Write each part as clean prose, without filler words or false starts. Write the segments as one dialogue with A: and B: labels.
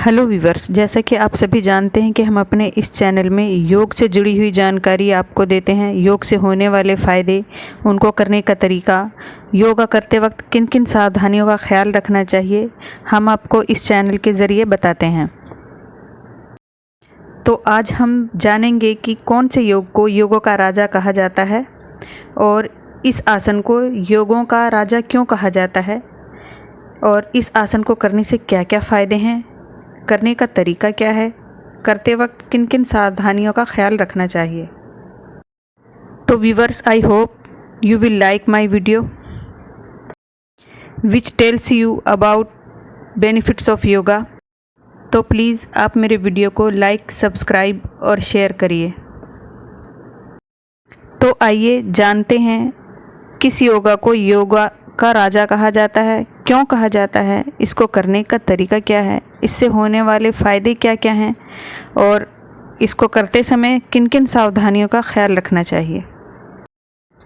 A: Hello viewers, जैसा कि आप सभी जानते हैं कि हम अपने इस चैनल में योग से जुड़ी हुई जानकारी आपको देते हैं। योग से होने वाले फ़ायदे, उनको करने का तरीका, योगा करते वक्त किन किन सावधानियों का ख्याल रखना चाहिए, हम आपको इस चैनल के ज़रिए बताते हैं। तो आज हम जानेंगे कि कौन से योग को योगों का राजा कहा जाता है और इस आसन को योगों का राजा क्यों कहा जाता है और इस आसन को करने से क्या क्या फ़ायदे हैं, करने का तरीका क्या है, करते वक्त किन किन सावधानियों का ख्याल रखना चाहिए। तो viewers, I hope you will like my video which tells you about benefits of yoga। तो प्लीज़ आप मेरे वीडियो को लाइक, सब्सक्राइब और शेयर करिए। तो आइए जानते हैं किस योगा को योगा का राजा कहा जाता है, क्यों कहा जाता है, इसको करने का तरीका क्या है, इससे होने वाले फ़ायदे क्या क्या हैं और इसको करते समय किन किन सावधानियों का ख्याल रखना चाहिए।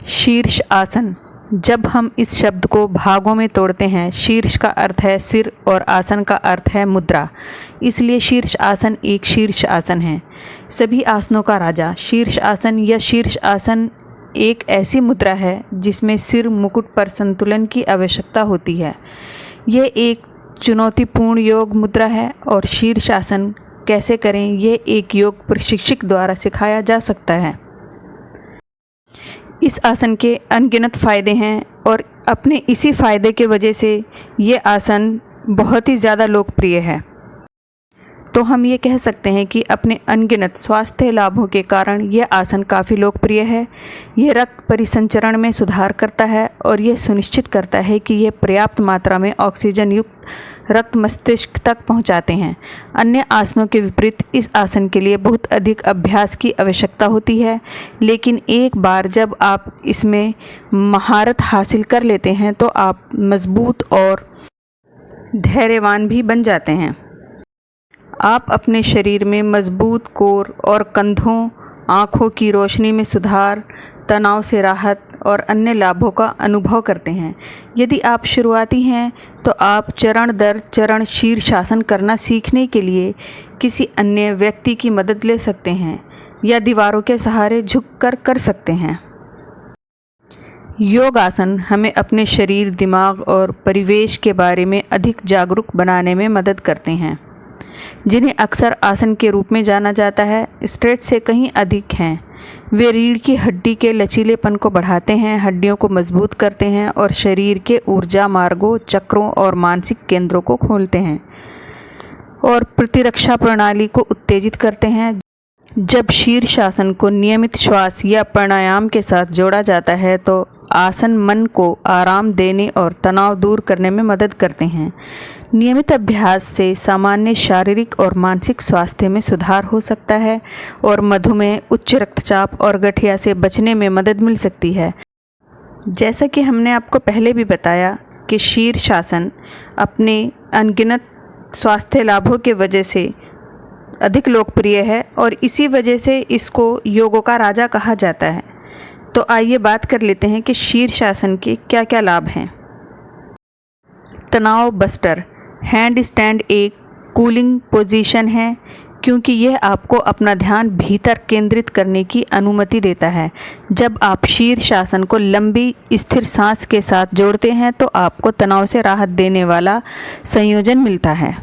A: शीर्ष आसन। जब हम इस शब्द को भागों में तोड़ते हैं, शीर्ष का अर्थ है सिर और आसन का अर्थ है मुद्रा, इसलिए शीर्ष आसन एक शीर्ष आसन है। सभी आसनों का राजा शीर्ष आसन या शीर्ष आसन एक ऐसी मुद्रा है जिसमें सिर मुकुट पर संतुलन की आवश्यकता होती है। यह एक चुनौतीपूर्ण योग मुद्रा है और शीर्ष आसन कैसे करें, यह एक योग प्रशिक्षक द्वारा सिखाया जा सकता है। इस आसन के अनगिनत फ़ायदे हैं और अपने इसी फ़ायदे के वजह से ये आसन बहुत ही ज़्यादा लोकप्रिय है। तो हम ये कह सकते हैं कि अपने अनगिनत स्वास्थ्य लाभों के कारण यह आसन काफ़ी लोकप्रिय है। यह रक्त परिसंचरण में सुधार करता है और यह सुनिश्चित करता है कि यह पर्याप्त मात्रा में ऑक्सीजन युक्त रक्त मस्तिष्क तक पहुंचाते हैं। अन्य आसनों के विपरीत इस आसन के लिए बहुत अधिक अभ्यास की आवश्यकता होती है, लेकिन एक बार जब आप इसमें महारत हासिल कर लेते हैं तो आप मजबूत और धैर्यवान भी बन जाते हैं। आप अपने शरीर में मजबूत कोर और कंधों, आँखों की रोशनी में सुधार, तनाव से राहत और अन्य लाभों का अनुभव करते हैं। यदि आप शुरुआती हैं तो आप चरण दर चरण शीर्षासन करना सीखने के लिए किसी अन्य व्यक्ति की मदद ले सकते हैं या दीवारों के सहारे झुककर कर सकते हैं। योग आसन हमें अपने शरीर, दिमाग और परिवेश के बारे में अधिक जागरूक बनाने में मदद करते हैं, जिन्हें अक्सर आसन के रूप में जाना जाता है। स्ट्रेच से कहीं अधिक हैं। वे रीढ़ की हड्डी के लचीलेपन को बढ़ाते हैं, हड्डियों को मजबूत करते हैं और शरीर के ऊर्जा मार्गों, चक्रों और मानसिक केंद्रों को खोलते हैं और प्रतिरक्षा प्रणाली को उत्तेजित करते हैं। जब शीर्षासन को नियमित श्वास या प्राणायाम के साथ जोड़ा जाता है तो आसन मन को आराम देने और तनाव दूर करने में मदद करते हैं। नियमित अभ्यास से सामान्य शारीरिक और मानसिक स्वास्थ्य में सुधार हो सकता है और मधुमेह, उच्च रक्तचाप और गठिया से बचने में मदद मिल सकती है। जैसा कि हमने आपको पहले भी बताया कि शीर्षासन अपने अनगिनत स्वास्थ्य लाभों के वजह से अधिक लोकप्रिय है और इसी वजह से इसको योगों का राजा कहा जाता है। तो आइए बात कर लेते हैं कि शीर्षासन के क्या क्या लाभ हैं। तनाव बस्टर। हैंड स्टैंड एक कूलिंग पोजीशन है क्योंकि यह आपको अपना ध्यान भीतर केंद्रित करने की अनुमति देता है। जब आप शीर्षासन को लंबी स्थिर सांस के साथ जोड़ते हैं तो आपको तनाव से राहत देने वाला संयोजन मिलता है।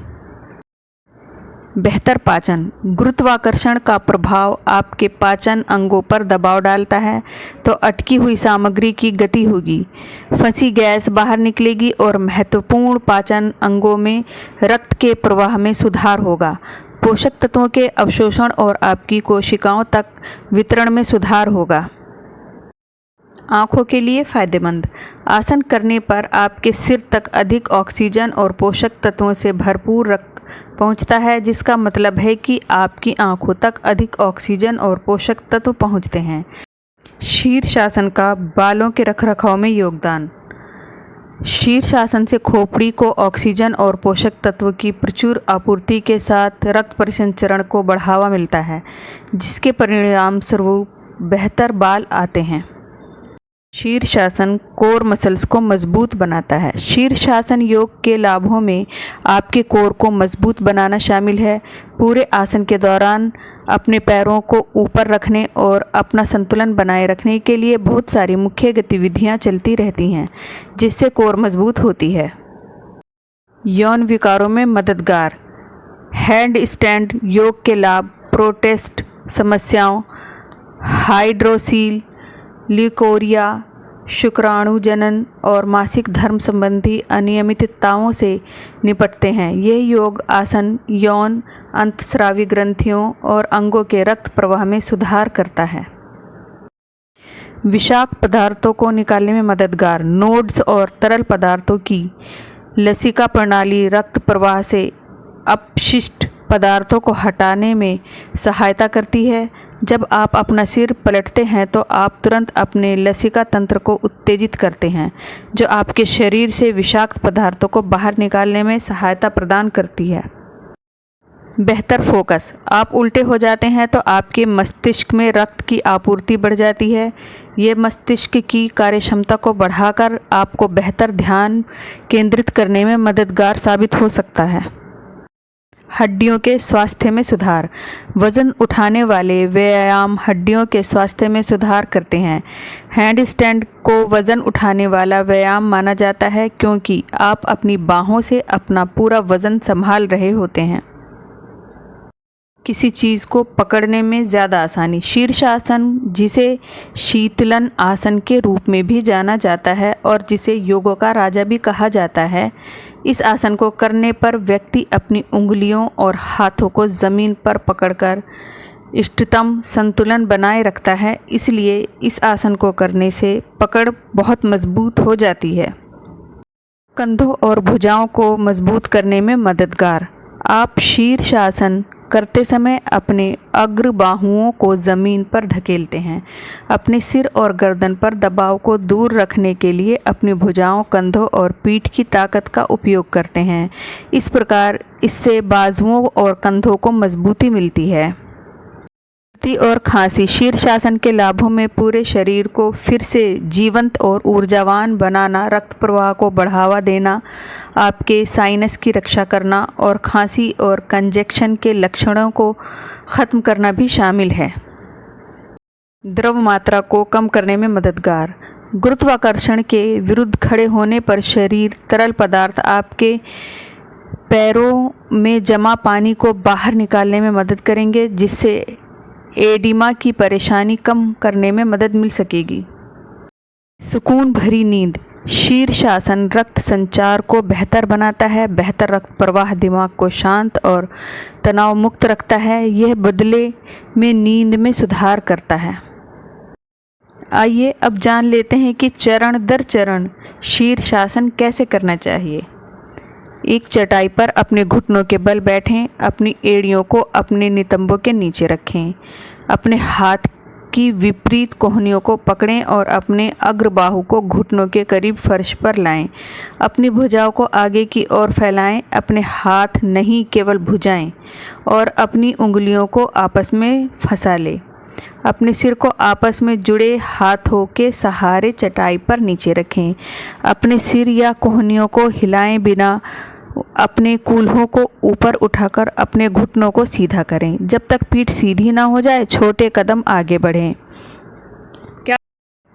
A: बेहतर पाचन। गुरुत्वाकर्षण का प्रभाव आपके पाचन अंगों पर दबाव डालता है तो अटकी हुई सामग्री की गति होगी, फंसी गैस बाहर निकलेगी और महत्वपूर्ण पाचन अंगों में रक्त के प्रवाह में सुधार होगा। पोषक तत्वों के अवशोषण और आपकी कोशिकाओं तक वितरण में सुधार होगा। आँखों के लिए फ़ायदेमंद। आसन करने पर आपके सिर तक अधिक ऑक्सीजन और पोषक तत्वों से भरपूर रक्त पहुंचता है, जिसका मतलब है कि आपकी आँखों तक अधिक ऑक्सीजन और पोषक तत्व पहुंचते हैं। शीर्षासन का बालों के रखरखाव में योगदान। शीर्षासन से खोपड़ी को ऑक्सीजन और पोषक तत्व की प्रचुर आपूर्ति के साथ रक्त परिसंचरण को बढ़ावा मिलता है, जिसके परिणाम स्वरूप बेहतर बाल आते हैं। शीर्षासन कोर मसल्स को मजबूत बनाता है। शीर्षासन योग के लाभों में आपके कोर को मजबूत बनाना शामिल है। पूरे आसन के दौरान अपने पैरों को ऊपर रखने और अपना संतुलन बनाए रखने के लिए बहुत सारी मुख्य गतिविधियां चलती रहती हैं, जिससे कोर मजबूत होती है। यौन विकारों में मददगार हैंड स्टैंड योग के लाभ प्रोस्टेट समस्याओं, हाइड्रोसील, ल्यूकोरिया, शुक्राणु जनन और मासिक धर्म संबंधी अनियमितताओं से निपटते हैं। यह योग आसन यौन अंतःस्रावी ग्रंथियों और अंगों के रक्त प्रवाह में सुधार करता है। विषाक्त पदार्थों को निकालने में मददगार नोड्स और तरल पदार्थों की लसिका प्रणाली रक्त प्रवाह से अपशिष्ट पदार्थों को हटाने में सहायता करती है। जब आप अपना सिर पलटते हैं तो आप तुरंत अपने लसिका तंत्र को उत्तेजित करते हैं, जो आपके शरीर से विषाक्त पदार्थों को बाहर निकालने में सहायता प्रदान करती है। बेहतर फोकस आप उल्टे हो जाते हैं तो आपके मस्तिष्क में रक्त की आपूर्ति बढ़ जाती है। ये मस्तिष्क की कार्यक्षमता को बढ़ाकर आपको बेहतर ध्यान केंद्रित करने में मददगार साबित हो सकता है। हड्डियों के स्वास्थ्य में सुधार वज़न उठाने वाले व्यायाम हड्डियों के स्वास्थ्य में सुधार करते हैं। हैंड स्टैंड को वज़न उठाने वाला व्यायाम माना जाता है क्योंकि आप अपनी बाहों से अपना पूरा वज़न संभाल रहे होते हैं। किसी चीज़ को पकड़ने में ज़्यादा आसानी शीर्षासन, जिसे शीतलन आसन के रूप में भी जाना जाता है और जिसे योगों का राजा भी कहा जाता है। इस आसन को करने पर व्यक्ति अपनी उंगलियों और हाथों को ज़मीन पर पकड़कर इष्टतम संतुलन बनाए रखता है। इसलिए इस आसन को करने से पकड़ बहुत मजबूत हो जाती है। कंधों और भुजाओं को मजबूत करने में मददगार आप शीर्षासन करते समय अपने अग्र बाहुओं को ज़मीन पर धकेलते हैं। अपने सिर और गर्दन पर दबाव को दूर रखने के लिए अपनी भुजाओं, कंधों और पीठ की ताकत का उपयोग करते हैं। इस प्रकार इससे बाजुओं और कंधों को मजबूती मिलती है। और खांसी शीर्षासन के लाभों में पूरे शरीर को फिर से जीवंत और ऊर्जावान बनाना, रक्त प्रवाह को बढ़ावा देना, आपके साइनस की रक्षा करना और खांसी और कंजेक्शन के लक्षणों को ख़त्म करना भी शामिल है। द्रव मात्रा को कम करने में मददगार गुरुत्वाकर्षण के विरुद्ध खड़े होने पर शरीर तरल पदार्थ आपके पैरों में जमा पानी को बाहर निकालने में मदद करेंगे, जिससे एडिमा की परेशानी कम करने में मदद मिल सकेगी। सुकून भरी नींद शीर्षासन रक्त संचार को बेहतर बनाता है। बेहतर रक्त प्रवाह दिमाग को शांत और तनाव मुक्त रखता है। यह बदले में नींद में सुधार करता है। आइए अब जान लेते हैं कि चरण दर चरण शीर्षासन कैसे करना चाहिए। एक चटाई पर अपने घुटनों के बल बैठें। अपनी एड़ियों को अपने नितंबों के नीचे रखें। अपने हाथ की विपरीत कोहनियों को पकड़ें और अपने अग्रबाहु को घुटनों के करीब फर्श पर लाएं। अपनी भुजाओं को आगे की ओर फैलाएं। अपने हाथ नहीं, केवल भुजाएं और अपनी उंगलियों को आपस में फंसा लें। अपने सिर को आपस में जुड़े हाथों के सहारे चटाई पर नीचे रखें। अपने सिर या कोहनियों को हिलाए बिना अपने कूल्हों को ऊपर उठाकर अपने घुटनों को सीधा करें। जब तक पीठ सीधी ना हो जाए, छोटे कदम आगे बढ़ें।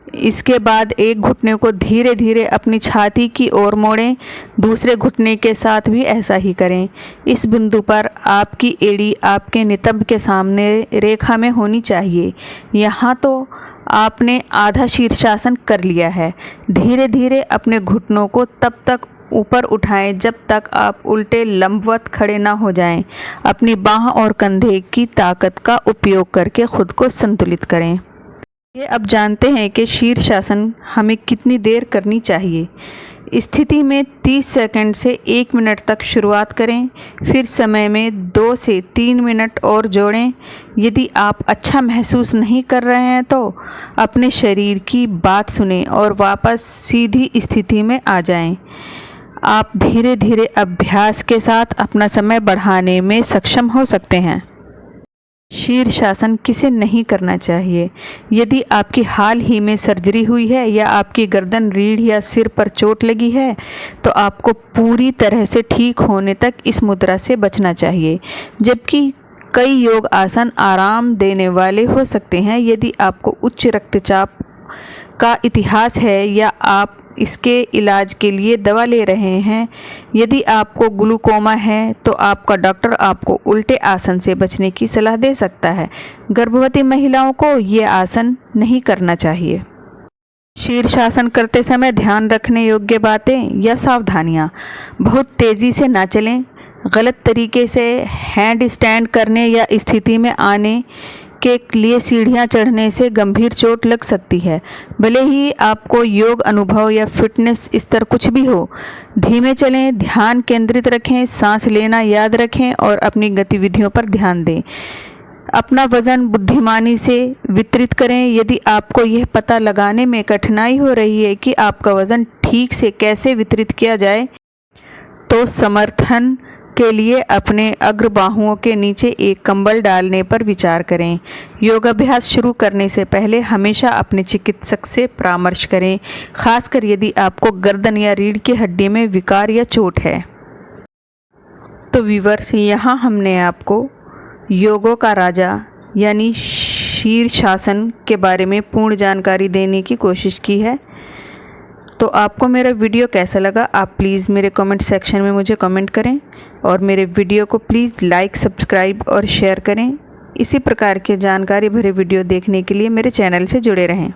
A: इसके बाद एक घुटने को धीरे धीरे अपनी छाती की ओर मोड़ें। दूसरे घुटने के साथ भी ऐसा ही करें। इस बिंदु पर आपकी एड़ी आपके नितंब के सामने रेखा में होनी चाहिए। यहाँ तो आपने आधा शीर्षासन कर लिया है। धीरे धीरे अपने घुटनों को तब तक ऊपर उठाएं जब तक आप उल्टे लंबवत खड़े ना हो जाएं। अपनी बाह और कंधे की ताकत का उपयोग करके खुद को संतुलित करें। ये अब जानते हैं कि शीर्षासन हमें कितनी देर करनी चाहिए। स्थिति में 30 सेकंड से 1 मिनट तक शुरुआत करें, फिर समय में 2 से 3 मिनट और जोड़ें। यदि आप अच्छा महसूस नहीं कर रहे हैं तो अपने शरीर की बात सुनें और वापस सीधी स्थिति में आ जाएं। आप धीरे धीरे अभ्यास के साथ अपना समय बढ़ाने में सक्षम हो सकते हैं। शीर्षासन किसे नहीं करना चाहिए? यदि आपकी हाल ही में सर्जरी हुई है या आपकी गर्दन, रीढ़ या सिर पर चोट लगी है तो आपको पूरी तरह से ठीक होने तक इस मुद्रा से बचना चाहिए। जबकि कई योग आसन आराम देने वाले हो सकते हैं। यदि आपको उच्च रक्तचाप का इतिहास है या आप इसके इलाज के लिए दवा ले रहे हैं, यदि आपको ग्लूकोमा है तो आपका डॉक्टर आपको उल्टे आसन से बचने की सलाह दे सकता है। गर्भवती महिलाओं को ये आसन नहीं करना चाहिए। शीर्षासन करते समय ध्यान रखने योग्य बातें या सावधानियाँ। बहुत तेज़ी से ना चलें। गलत तरीके से हैंड स्टैंड करने या स्थिति में आने के लिए सीढ़ियाँ चढ़ने से गंभीर चोट लग सकती है। भले ही आपको योग अनुभव या फिटनेस स्तर कुछ भी हो, धीमे चलें, ध्यान केंद्रित रखें, सांस लेना याद रखें और अपनी गतिविधियों पर ध्यान दें। अपना वज़न बुद्धिमानी से वितरित करें। यदि आपको यह पता लगाने में कठिनाई हो रही है कि आपका वज़न ठीक से कैसे वितरित किया जाए, तो समर्थन के लिए अपने अग्र बाहुओं के नीचे एक कंबल डालने पर विचार करें। योगाभ्यास शुरू करने से पहले हमेशा अपने चिकित्सक से परामर्श करें, खासकर यदि आपको गर्दन या रीढ़ की हड्डी में विकार या चोट है। तो व्यूअर्स, यहाँ हमने आपको योगों का राजा यानी शीर्षासन के बारे में पूर्ण जानकारी देने की कोशिश की है। तो आपको मेरा वीडियो कैसा लगा, आप प्लीज़ मेरे कमेंट सेक्शन में मुझे कमेंट करें और मेरे वीडियो को प्लीज़ लाइक, सब्सक्राइब और शेयर करें। इसी प्रकार के जानकारी भरे वीडियो देखने के लिए मेरे चैनल से जुड़े रहें।